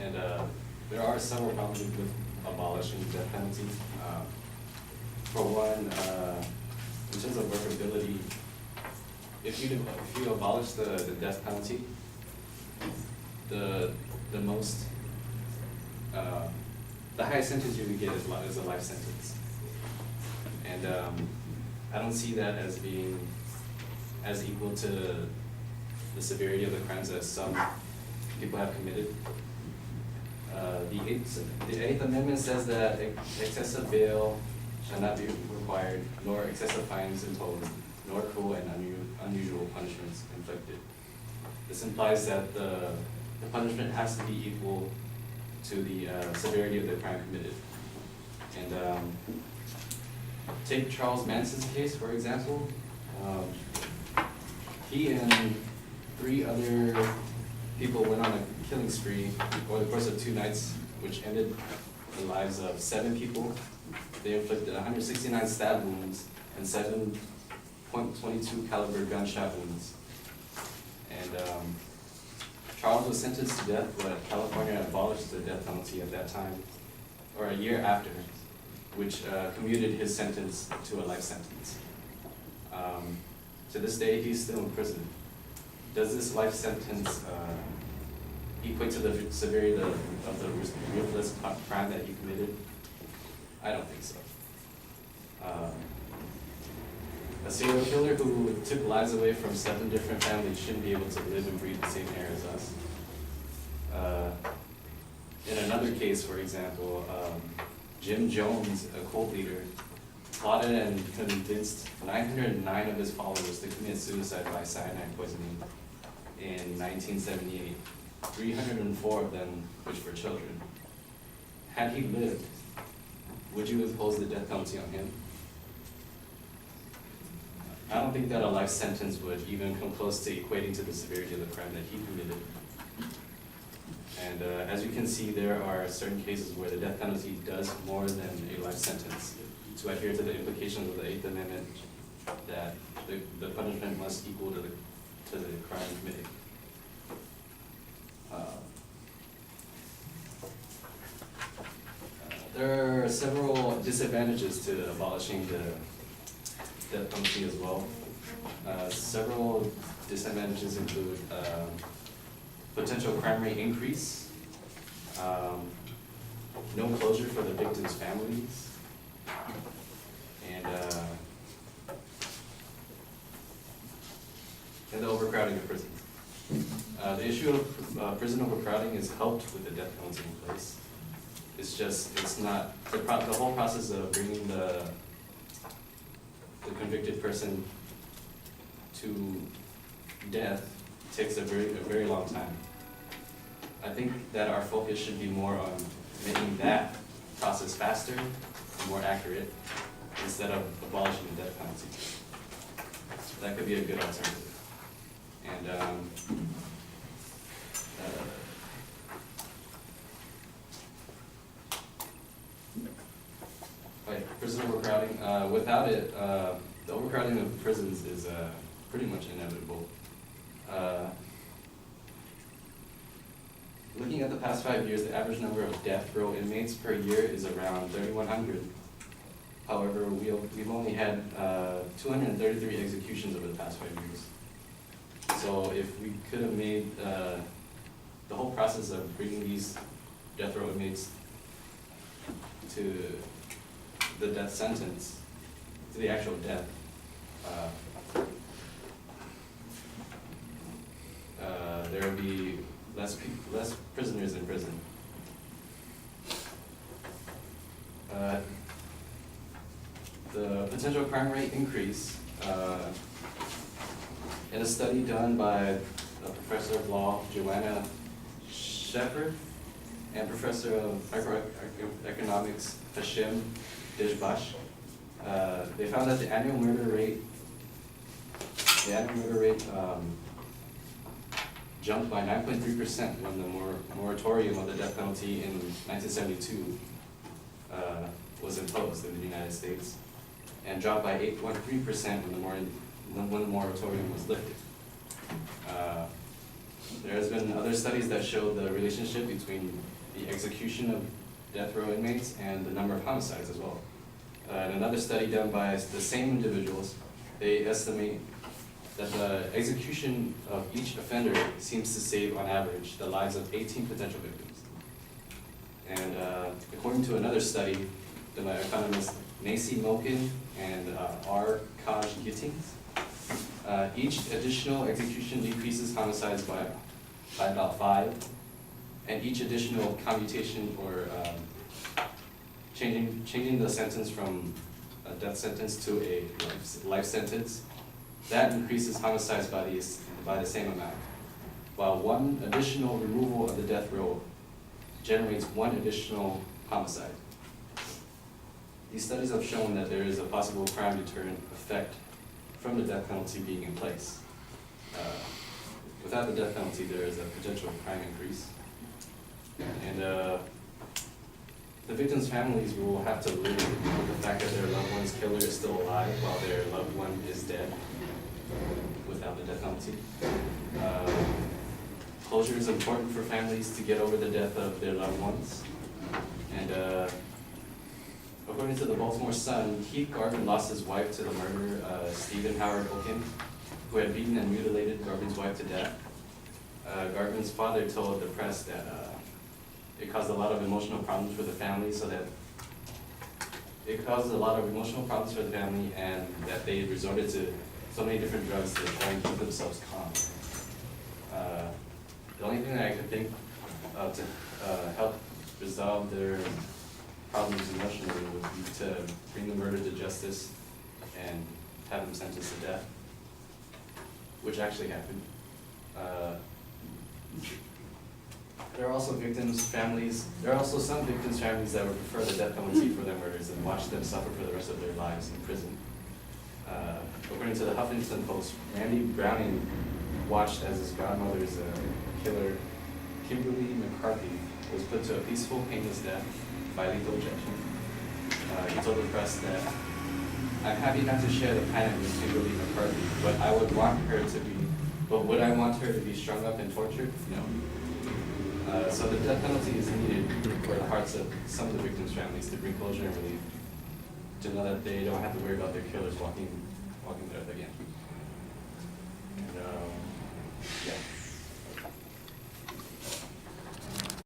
And there are several problems with abolishing the death penalty. For one, in terms of workability, if you abolish the death penalty, the most the highest sentence you would get is a life sentence, and I don't see that as being as equal to the severity of the crimes that some people have committed. The Eighth Amendment says that excessive bail shall not be required, nor excessive fines imposed, nor cruel and unusual punishments inflicted. This implies that the punishment has to be equal to the severity of the crime committed. And take Charles Manson's case, for example. He and 3 other people went on a killing spree over the course of 2 nights, which ended the lives of 7 people. They inflicted 169 stab wounds and 7.22 caliber gunshot wounds. And Charles was sentenced to death, but California abolished the death penalty at that time, or a year after, which commuted his sentence to a life sentence. To this day, he's still in prison. Does this life sentence equate to the severity of the ruthless crime that he committed? I don't think so. A serial killer who took lives away from 7 different families shouldn't be able to live and breathe the same air as us. In another case, for example, Jim Jones, a cult leader, plotted and convinced 909 of his followers to commit suicide by cyanide poisoning in 1978, 304 of them which were children. Had he lived, would you impose the death penalty on him? I don't think that a life sentence would even come close to equating to the severity of the crime that he committed. And as you can see, there are certain cases where the death penalty does more than a life sentence to adhere to the implications of the Eighth Amendment that the punishment must equal to the crime committed. There are several disadvantages to abolishing the death penalty as well. Several disadvantages include potential crime rate increase, no closure for the victims' families, and the overcrowding of prisons. The issue of prison overcrowding is helped with the death penalty in place. It's not, the whole process of bringing the convicted person to death takes a very long time. I think that our focus should be more on making that process faster and more accurate instead of abolishing the death penalty. That could be a good alternative. And prison overcrowding. Without it, the overcrowding of prisons is pretty much inevitable. Looking at the past 5 years, the average number of death row inmates per year is around 3,100. However, we've only had 233 executions over the past 5 years. So if we could have made the whole process of bringing these death row inmates to the death sentence, to the actual death, there would be less prisoners in prison. The potential crime rate increase, in a study done by a professor of law, Joanna Shepard, and professor of microeconomics, Hashim Dishbash, they found that the annual murder rate jumped by 9.3% when the moratorium of the death penalty in 1972 was imposed in the United States, and dropped by 8.3% when the moratorium was lifted. There has been other studies that show the relationship between the execution of death row inmates and the number of homicides as well. In another study done by the same individuals, they estimate that the execution of each offender seems to save, on average, the lives of 18 potential victims. And according to another study done by economists Nacy Moken and R. Kaj Gittings, each additional execution decreases homicides by about 5, and each additional commutation or changing the sentence from a death sentence to a life sentence, that increases homicides by the same amount, while one additional removal of the death row generates one additional homicide. These studies have shown that there is a possible crime deterrent effect from the death penalty being in place. Without the death penalty, there is a potential crime increase. And the victims' families will have to live with the fact that their loved one's killer is still alive while their loved one is dead without the death penalty. Closure is important for families to get over the death of their loved ones. And according to the Baltimore Sun, Keith Garvin lost his wife to the murderer, Stephen Howard Oken, who had beaten and mutilated Garvin's wife to death. Garvin's father told the press that it caused a lot of emotional problems for the family, and that they resorted to so many different drugs to try and keep themselves calm. The only thing that I could think of to help resolve their problems emotionally would be to bring the murder to justice and have them sentenced to death, which actually happened. There are also some victims' families that would prefer the death penalty for their murders and watch them suffer for the rest of their lives in prison. According to the Huffington Post, Randy Browning watched as his godmother's killer, Kimberly McCarthy, was put to a peaceful, painless death by lethal injection. He told the press that, "I'm happy not to share the planet with Kimberly McCarthy, but would I want her to be strung up and tortured? No." So the death penalty is needed for the hearts of some of the victims' families to bring closure and relief, to know that they don't have to worry about their killers walking the earth again. And